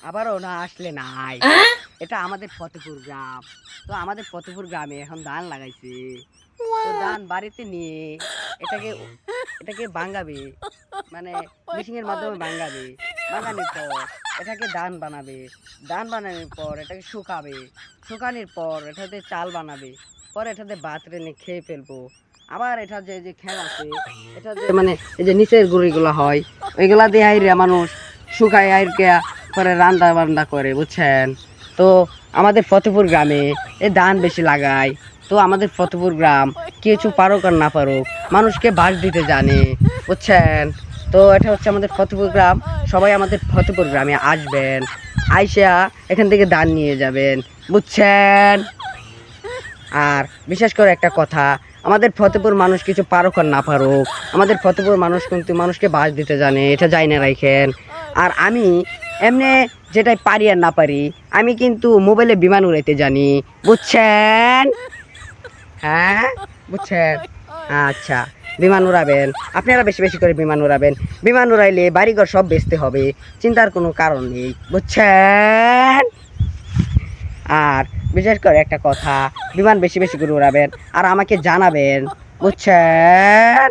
আবারও না আসলে নাই। এটা আমাদের ফতেপুর গ্রাম। তো আমাদের ফতেপুর গ্রামে এখন ধান লাগাইছে। তো ধান বাড়িতে নিয়ে এটাকে এটাকে ভাঙাবে, মানে মেশিন এর মাধ্যমে ভাঙাবে। ভাঙানোর পর এটাকে ধান বানাবে। ধান বানানোর পর এটাকে শুকাবে। শুকানোর পর এটাতে চাল বানাবে। পরে এটাতে ভাত রেঁধে খেয়ে ফেলবো। আবার এটা যে খেল আছে, এটা যে মানে এই যে নিচের গুঁড়িগুলো হয়, ওইগুলা দিয়ে আইরে মানুষ শুকায় আইরকে পরে রান্না বান্না করে, বুঝছেন? তো আমাদের ফতেপুর গ্রামে এই ধান বেশি লাগায়। তো আমাদের ফতেপুর গ্রাম কিছু পারুক আর না পারুক মানুষকে বাস দিতে জানে, বুঝছেন? তো এটা হচ্ছে আমাদের ফতেপুর গ্রাম। সবাই আমাদের ফতেপুর গ্রামে আসবেন, আইসা এখান থেকে ধান নিয়ে যাবেন, বুঝছেন? আর বিশেষ করে একটা কথা, আমাদের ফতেপুর মানুষ কিছু পারুক আর না পারুক, আমাদের ফতেপুর মানুষ কিন্তু মানুষকে বাস দিতে জানে, এটা যাই না রাখেন। আর আমি এমনি যেটাই পারি আর না পারি, আমি কিন্তু মোবাইলে বিমান উড়াইতে জানি, বুঝছেন? হ্যাঁ, বুঝছেন? আচ্ছা, বিমান উড়াবেন, আপনারা বেশি বেশি করে বিমান উড়াবেন। বিমান উড়াইলে বাড়িঘর সব বেচতে হবে, চিন্তার কোনো কারণ নেই, বুঝছেন? আর বিশেষ করে একটা কথা, বিমান বেশি বেশি করে উড়াবেন আর আমাকে জানাবেন, বুঝছেন?